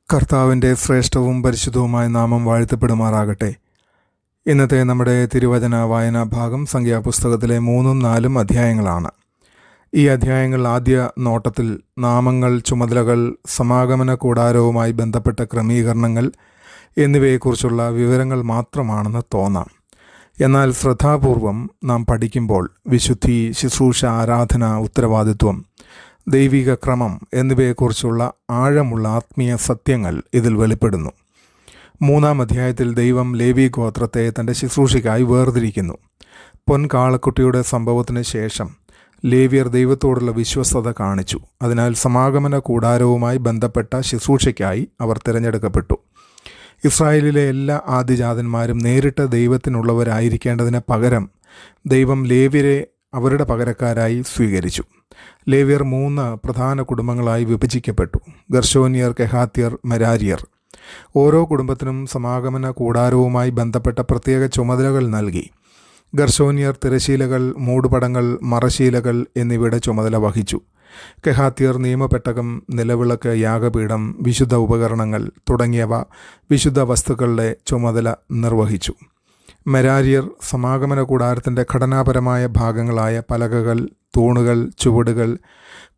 കർത്താവിൻ്റെ ശ്രേഷ്ഠവും പരിശുദ്ധവുമായ നാമം വാഴ്ത്തപ്പെടുമാറാകട്ടെ. ഇന്നത്തെ നമ്മുടെ തിരുവചന വായനാ ഭാഗം സംഖ്യാപുസ്തകത്തിലെ 3ഉം 4ഉം അധ്യായങ്ങളാണ്. ഈ അധ്യായങ്ങൾ ആദ്യ നോട്ടത്തിൽ നാമങ്ങൾ, ചുമതലകൾ, സമാഗമന കൂടാരവുമായി ബന്ധപ്പെട്ട ക്രമീകരണങ്ങൾ എന്നിവയെക്കുറിച്ചുള്ള വിവരങ്ങൾ മാത്രമാണെന്ന് തോന്നാം. എന്നാൽ ശ്രദ്ധാപൂർവം നാം പഠിക്കുമ്പോൾ വിശുദ്ധി, ശുശ്രൂഷ, ആരാധന, ഉത്തരവാദിത്വം, ദൈവിക ക്രമം എന്നിവയെക്കുറിച്ചുള്ള ആഴമുള്ള ആത്മീയ സത്യങ്ങൾ ഇതിൽ വെളിപ്പെടുന്നു. 3-ാം അധ്യായത്തിൽ ദൈവം ലേവി ഗോത്രത്തെ തൻ്റെ ശുശ്രൂഷയ്ക്കായി വേർതിരിക്കുന്നു. പൊൻകാളക്കുട്ടിയുടെ സംഭവത്തിന് ശേഷം ലേവ്യർ ദൈവത്തോടുള്ള വിശ്വസ്തത കാണിച്ചു. അതിനാൽ സമാഗമന കൂടാരവുമായി ബന്ധപ്പെട്ട ശുശ്രൂഷയ്ക്കായി അവർ തിരഞ്ഞെടുക്കപ്പെട്ടു. ഇസ്രായേലിലെ എല്ലാ ആദിജാതന്മാരും നേരിട്ട് ദൈവത്തിനുള്ളവരായിരിക്കേണ്ടതിന് പകരം ദൈവം ലേവ്യരെ അവരുടെ പകരക്കാരായി സ്വീകരിച്ചു. ലേവ്യർ 3 പ്രധാന കുടുംബങ്ങളായി വിഭജിക്കപ്പെട്ടു: ഗർശോന്യർ, കെഹാത്യർ, മെരാരിയർ. ഓരോ കുടുംബത്തിനും സമാഗമന കൂടാരവുമായി ബന്ധപ്പെട്ട പ്രത്യേക ചുമതലകൾ നൽകി. ഗർശോന്യർ തിരശീലകൾ, മൂടുപടങ്ങൾ, മറശീലകൾ എന്നിവയുടെ ചുമതല വഹിച്ചു. കെഹാത്യർ നിയമപെട്ടകം, നിലവിളക്ക്, യാഗപീഠം, വിശുദ്ധ ഉപകരണങ്ങൾ തുടങ്ങിയവ വിശുദ്ധ വസ്തുക്കളുടെ ചുമതല നിർവഹിച്ചു. മെരാരിയർ സമാഗമന കൂടാരത്തിൻ്റെ ഘടനാപരമായ ഭാഗങ്ങളായ പലകകൾ, തൂണുകൾ, ചുവടുകൾ,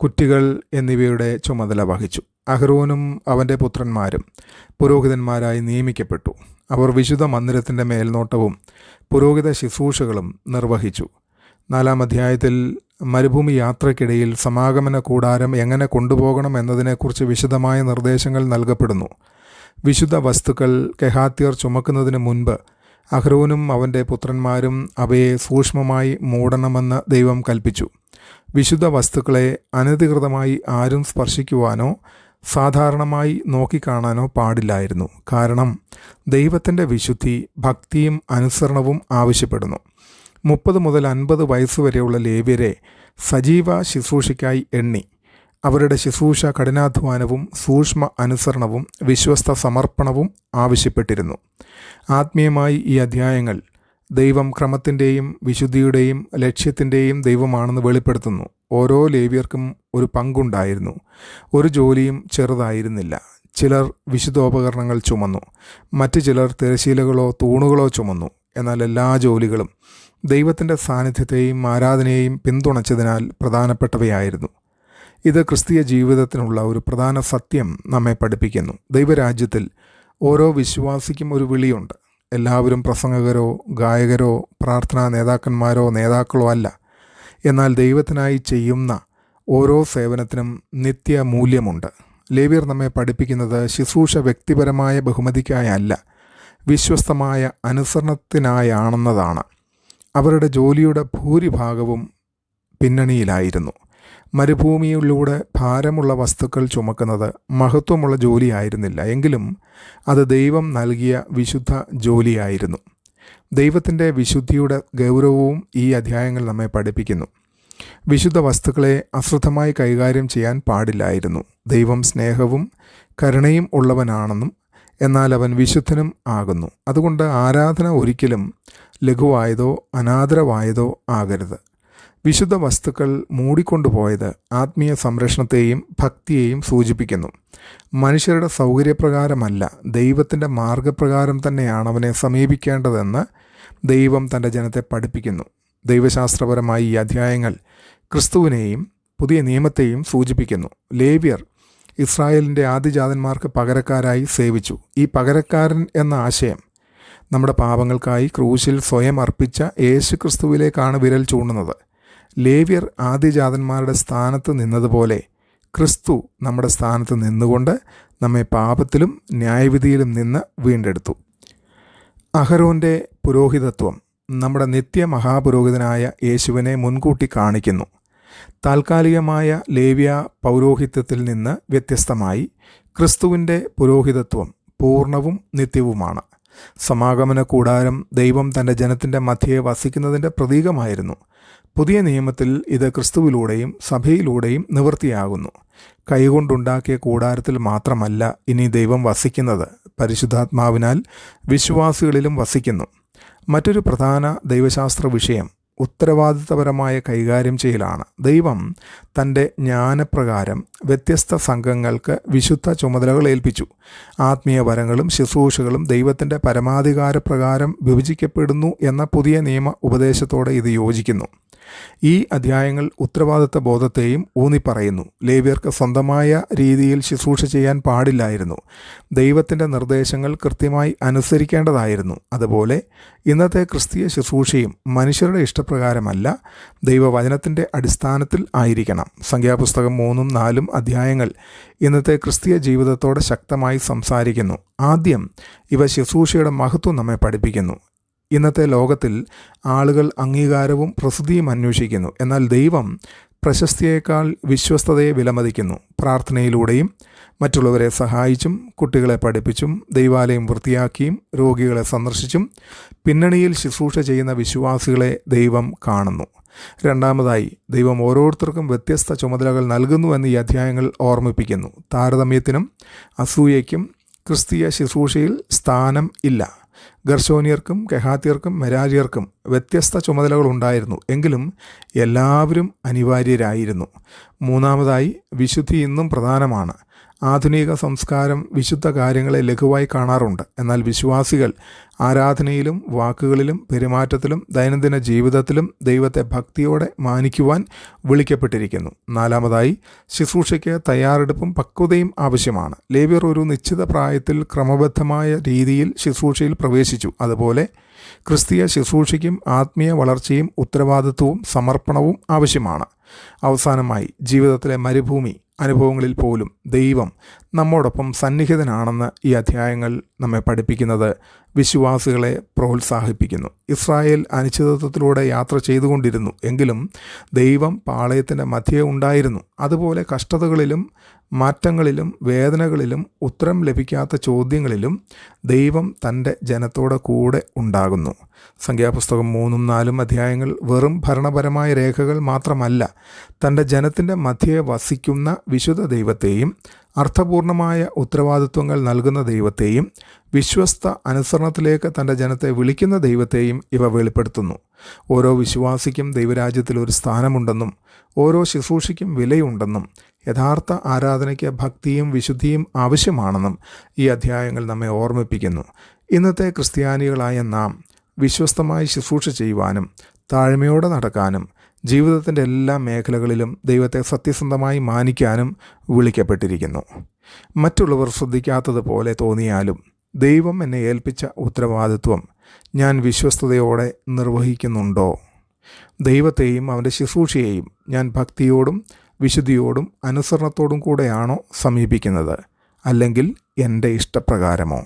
കുറ്റികൾ എന്നിവയുടെ ചുമതല വഹിച്ചു. അഹ്റോനും അവൻ്റെ പുത്രന്മാരും പുരോഹിതന്മാരായി നിയമിക്കപ്പെട്ടു. അവർ വിശുദ്ധ മന്ദിരത്തിൻ്റെ മേൽനോട്ടവും പുരോഹിത ശുശ്രൂഷകളും നിർവഹിച്ചു. 4-ാം അധ്യായത്തിൽ മരുഭൂമി യാത്രയ്ക്കിടയിൽ സമാഗമന കൂടാരം എങ്ങനെ കൊണ്ടുപോകണം എന്നതിനെക്കുറിച്ച് വിശദമായ നിർദ്ദേശങ്ങൾ നൽകപ്പെടുന്നു. വിശുദ്ധ വസ്തുക്കൾ കെഹാത്യർ ചുമക്കുന്നതിന് മുൻപ് അഹ്റോനും അവൻ്റെ പുത്രന്മാരും അവയെ സൂക്ഷ്മമായി മൂടണമെന്ന് ദൈവം കൽപ്പിച്ചു. വിശുദ്ധ വസ്തുക്കളെ അനധികൃതമായി ആരും സ്പർശിക്കുവാനോ സാധാരണമായി നോക്കിക്കാണാനോ പാടില്ലായിരുന്നു. കാരണം ദൈവത്തിൻ്റെ വിശുദ്ധി ഭക്തിയും അനുസരണവും ആവശ്യപ്പെടുന്നു. 30 മുതൽ 50 വയസ്സുവരെയുള്ള ലേവ്യരെ സജീവ ശുശ്രൂഷയ്ക്കായി എണ്ണി. അവരുടെ ശുശ്രൂഷ കഠിനാധ്വാനവും സൂക്ഷ്മ അനുസരണവും വിശ്വസ്ത സമർപ്പണവും ആവശ്യപ്പെട്ടിരുന്നു. ആത്മീയമായി ഈ അധ്യായങ്ങൾ ദൈവം ക്രമത്തിൻ്റെയും വിശുദ്ധിയുടെയും ലക്ഷ്യത്തിൻ്റെയും ദൈവമാണെന്ന് വെളിപ്പെടുത്തുന്നു. ഓരോ ലേവ്യർക്കും ഒരു പങ്കുണ്ടായിരുന്നു. ഒരു ജോലിയും ചെറുതായിരുന്നില്ല. ചിലർ വിശുദ്ധോപകരണങ്ങൾ ചുമന്നു, മറ്റു ചിലർ തിരശീലകളോ തൂണുകളോ ചുമന്നു. എന്നാൽ എല്ലാ ജോലികളും ദൈവത്തിൻ്റെ സാന്നിധ്യത്തെയും ആരാധനയെയും പിന്തുണച്ചതിനാൽ പ്രധാനപ്പെട്ടവയായിരുന്നു. ഇത് ക്രിസ്തീയ ജീവിതത്തിനുള്ള ഒരു പ്രധാന സത്യം നമ്മെ പഠിപ്പിക്കുന്നു. ദൈവരാജ്യത്തിൽ ഓരോ വിശ്വാസിക്കും ഒരു വിളിയുണ്ട്. എല്ലാവരും പ്രസംഗകരോ ഗായകരോ പ്രാർത്ഥനാ നേതാക്കളോ അല്ല. എന്നാൽ ദൈവത്തിനായി ചെയ്യുന്ന ഓരോ സേവനത്തിനും നിത്യമൂല്യമുണ്ട്. ലേവ്യർ നമ്മെ പഠിപ്പിക്കുന്നത് ശുശ്രൂഷ വ്യക്തിപരമായ ബഹുമതിക്കായല്ല, വിശ്വസ്തമായ അനുസരണത്തിനായാണെന്നതാണ്. അവരുടെ ജോലിയുടെ ഭൂരിഭാഗവും പിന്നണിയിലായിരുന്നു. മരുഭൂമിയിലൂടെ ഭാരമുള്ള വസ്തുക്കൾ ചുമക്കുന്നത് മഹത്വമുള്ള ജോലിയായിരുന്നില്ല. എങ്കിലും അത് ദൈവം നൽകിയ വിശുദ്ധ ജോലിയായിരുന്നു. ദൈവത്തിൻ്റെ വിശുദ്ധിയുടെ ഗൗരവവും ഈ അധ്യായങ്ങൾ നമ്മെ പഠിപ്പിക്കുന്നു. വിശുദ്ധ വസ്തുക്കളെ അശ്രദ്ധമായി കൈകാര്യം ചെയ്യാൻ പാടില്ലായിരുന്നു. ദൈവം സ്നേഹവും കരുണയും ഉള്ളവനാണെന്നും എന്നാൽ അവൻ വിശുദ്ധനും ആകുന്നു. അതുകൊണ്ട് ആരാധന ഒരിക്കലും ലഘുവായതോ അനാദരവായതോ ആകരുത്. വിശുദ്ധ വസ്തുക്കൾ മൂടിക്കൊണ്ടുപോയത് ആത്മീയ സംരക്ഷണത്തെയും ഭക്തിയെയും സൂചിപ്പിക്കുന്നു. മനുഷ്യരുടെ സൗകര്യപ്രകാരമല്ല, ദൈവത്തിൻ്റെ മാർഗപ്രകാരം തന്നെയാണ് അവനെ സമീപിക്കേണ്ടതെന്ന് ദൈവം തൻ്റെ ജനത്തെ പഠിപ്പിക്കുന്നു. ദൈവശാസ്ത്രപരമായി ഈ അധ്യായങ്ങൾ ക്രിസ്തുവിനെയും പുതിയ നിയമത്തെയും സൂചിപ്പിക്കുന്നു. ലേവ്യർ ഇസ്രായേലിൻ്റെ ആദിജാതന്മാർക്ക് പകരക്കാരായി സേവിച്ചു. ഈ പകരക്കാരൻ എന്ന ആശയം നമ്മുടെ പാപങ്ങൾക്കായി ക്രൂശിൽ സ്വയം അർപ്പിച്ച യേശു ക്രിസ്തുവിലേക്കാണ് വിരൽ ചൂണ്ടുന്നത്. ലേവ്യർ ആദിജാതന്മാരുടെ സ്ഥാനത്ത് നിന്നതുപോലെ ക്രിസ്തു നമ്മുടെ സ്ഥാനത്ത് നിന്നുകൊണ്ട് നമ്മെ പാപത്തിലും ന്യായവിധിയിലും നിന്ന് വീണ്ടെടുത്തു. അഹരോൻ്റെ പുരോഹിതത്വം നമ്മുടെ നിത്യ മഹാപുരോഹിതനായ യേശുവിനെ മുൻകൂട്ടി കാണിക്കുന്നു. താൽക്കാലികമായ ലേവ്യ പൗരോഹിത്യത്തിൽ നിന്ന് വ്യത്യസ്തമായി ക്രിസ്തുവിൻ്റെ പുരോഹിതത്വം പൂർണ്ണവും നിത്യവുമാണ്. സമാഗമന കൂടാരം ദൈവം തൻ്റെ ജനത്തിൻ്റെ മധ്യേ വസിക്കുന്നതിൻ്റെ പ്രതീകമായിരുന്നു. പുതിയ നിയമത്തിൽ ഇത് ക്രിസ്തുവിലൂടെയും സഭയിലൂടെയും നിവൃത്തിയാകുന്നു. കൈകൊണ്ടുണ്ടാക്കിയ കൂടാരത്തിൽ മാത്രമല്ല ഇനി ദൈവം വസിക്കുന്നത്, പരിശുദ്ധാത്മാവിനാൽ വിശ്വാസികളിലും വസിക്കുന്നു. മറ്റൊരു പ്രധാന ദൈവശാസ്ത്ര വിഷയം ഉത്തരവാദിത്തപരമായ കൈകാര്യം ചെയ്യലാണ്. ദൈവം തൻ്റെ ജ്ഞാനപ്രകാരം വ്യത്യസ്ത സംഘങ്ങൾക്ക് വിശുദ്ധ ചുമതലകൾ ഏൽപ്പിച്ചു. ആത്മീയ വരങ്ങളും ശുശ്രൂഷകളും ദൈവത്തിൻ്റെ പരമാധികാരപ്രകാരം വിഭജിക്കപ്പെടുന്നു എന്ന പുതിയ നിയമ ഉപദേശത്തോടെ ഇത് യോജിക്കുന്നു. ഈ അധ്യായങ്ങൾ ഉത്തരവാദിത്ത ബോധത്തെയും ഊന്നിപ്പറയുന്നു. ലേവ്യർക്ക് സ്വന്തമായ രീതിയിൽ ശുശ്രൂഷ ചെയ്യാൻ പാടില്ലായിരുന്നു. ദൈവത്തിൻ്റെ നിർദ്ദേശങ്ങൾ കൃത്യമായി അനുസരിക്കേണ്ടതായിരുന്നു. അതുപോലെ ഇന്നത്തെ ക്രിസ്തീയ ശുശ്രൂഷയും മനുഷ്യരുടെ ഇഷ്ടപ്രകാരമല്ല, ദൈവവചനത്തിൻ്റെ അടിസ്ഥാനത്തിൽ ആയിരിക്കണം. സംഖ്യാപുസ്തകം 3-4 അധ്യായങ്ങൾ ഇന്നത്തെ ക്രിസ്തീയ ജീവിതത്തോടെ ശക്തമായി സംസാരിക്കുന്നു. ആദ്യം ഇവ ശുശ്രൂഷയുടെ മഹത്വം നമ്മെ പഠിപ്പിക്കുന്നു. ഇന്നത്തെ ലോകത്തിൽ ആളുകൾ അംഗീകാരവും പ്രസിദ്ധിയും അന്വേഷിക്കുന്നു. എന്നാൽ ദൈവം പ്രശസ്തിയേക്കാൾ വിശ്വസ്തതയെ വിലമതിക്കുന്നു. പ്രാർത്ഥനയിലൂടെയും മറ്റുള്ളവരെ സഹായിച്ചും കുട്ടികളെ പഠിപ്പിച്ചും ദൈവാലയം വൃത്തിയാക്കിയും രോഗികളെ സന്ദർശിച്ചും പിന്നണിയിൽ ശുശ്രൂഷ ചെയ്യുന്ന വിശ്വാസികളെ ദൈവം കാണുന്നു. രണ്ടാമതായി, ദൈവം ഓരോരുത്തർക്കും വ്യത്യസ്ത ചുമതലകൾ നൽകുന്നുവെന്ന് ഈ അധ്യായങ്ങൾ ഓർമ്മിപ്പിക്കുന്നു. താരതമ്യത്തിനും അസൂയയ്ക്കും ക്രിസ്തീയ ശുശ്രൂഷയിൽ സ്ഥാനം ഇല്ല. ഗർശോനിയർക്കും കെഹാത്യർക്കും മെരാരിയർക്കും വ്യത്യസ്ത ചുമതലകൾ ഉണ്ടായിരുന്നു. എങ്കിലും എല്ലാവരും അനിവാര്യരായിരുന്നു. മൂന്നാമതായി, വിശുദ്ധി ഇന്നും പ്രധാനമാണ്. ആധുനിക സംസ്കാരം വിശുദ്ധ കാര്യങ്ങളെ ലഘുവായി കാണാറുണ്ട്. എന്നാൽ വിശ്വാസികൾ ആരാധനയിലും വാക്കുകളിലും പെരുമാറ്റത്തിലും ദൈനംദിന ജീവിതത്തിലും ദൈവത്തെ ഭക്തിയോടെ മാനിക്കുവാൻ വിളിക്കപ്പെട്ടിരിക്കുന്നു. നാലാമതായി, ശുശ്രൂഷയ്ക്ക് തയ്യാറെടുപ്പും പക്വതയും ആവശ്യമാണ്. ലേവ്യർ ഒരു നിശ്ചിത പ്രായത്തിൽ ക്രമബദ്ധമായ രീതിയിൽ ശുശ്രൂഷയിൽ പ്രവേശിച്ചു. അതുപോലെ ക്രിസ്തീയ ശുശ്രൂഷയ്ക്കും ആത്മീയ വളർച്ചയും ഉത്തരവാദിത്വവും സമർപ്പണവും ആവശ്യമാണ്. അവസാനമായി, ജീവിതത്തിലെ മരുഭൂമി അനുഭവങ്ങളിൽ പോലും ദൈവം നമ്മോടൊപ്പം സന്നിഹിതനാണെന്ന് ഈ അധ്യായങ്ങൾ നമ്മെ പഠിപ്പിക്കുന്നത് വിശ്വാസികളെ പ്രോത്സാഹിപ്പിക്കുന്നു. ഇസ്രായേൽ അനിശ്ചിതത്വത്തിലൂടെ യാത്ര ചെയ്തുകൊണ്ടിരുന്നു. എങ്കിലും ദൈവം പാളയത്തിൻ്റെ മധ്യേ ഉണ്ടായിരുന്നു. അതുപോലെ കഷ്ടതകളിലും മാറ്റങ്ങളിലും വേദനകളിലും ഉത്തരം ലഭിക്കാത്ത ചോദ്യങ്ങളിലും ദൈവം തൻ്റെ ജനത്തോടെ കൂടെ ഉണ്ടാകുന്നു. സംഖ്യാപുസ്തകം 3-4 അധ്യായങ്ങൾ വെറും ഭരണപരമായ രേഖകൾ മാത്രമല്ല, തൻ്റെ ജനത്തിൻ്റെ മധ്യേ വസിക്കുന്ന വിശുദ്ധ ദൈവത്തെയും അർത്ഥപൂർണമായ ഉത്തരവാദിത്വങ്ങൾ നൽകുന്ന ദൈവത്തെയും വിശ്വസ്ത അനുസരണത്തിലേക്ക് തൻ്റെ ജനത്തെ വിളിക്കുന്ന ദൈവത്തെയും ഇവ വെളിപ്പെടുത്തുന്നു. ഓരോ വിശ്വാസിക്കും ദൈവരാജ്യത്തിൽ ഒരു സ്ഥാനമുണ്ടെന്നും ഓരോ ശുശ്രൂഷയ്ക്കും വിലയുണ്ടെന്നും യഥാർത്ഥ ആരാധനയ്ക്ക് ഭക്തിയും വിശുദ്ധിയും ആവശ്യമാണെന്നും ഈ അധ്യായങ്ങൾ നമ്മെ ഓർമ്മിപ്പിക്കുന്നു. ഇന്നത്തെ ക്രിസ്ത്യാനികളായ നാം വിശ്വസ്തമായി ശുശ്രൂഷ ചെയ്യുവാനും താഴ്മയോടെ നടക്കാനും ജീവിതത്തിൻ്റെ എല്ലാ മേഖലകളിലും ദൈവത്തെ സത്യസന്ധമായി മാനിക്കാനും വിളിക്കപ്പെട്ടിരിക്കുന്നു. മറ്റുള്ളവർ ശ്രദ്ധിക്കാത്തതുപോലെ തോന്നിയാലും ദൈവം എന്നെ ഏൽപ്പിച്ച ഉത്തരവാദിത്വം ഞാൻ വിശ്വസ്തയോടെ നിർവഹിക്കുന്നുണ്ടോ? ദൈവത്തെയും അവൻ്റെ ശുശ്രൂഷയെയും ഞാൻ ഭക്തിയോടും വിശുദ്ധിയോടും അനുസരണത്തോടും കൂടെയാണോ സമീപിക്കുന്നത്, അല്ലെങ്കിൽ എൻ്റെ ഇഷ്ടപ്രകാരമോ?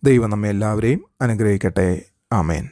ദൈവം നമ്മെ എല്ലാവരെയും അനുഗ്രഹിക്കട്ടെ. ആമേൻ.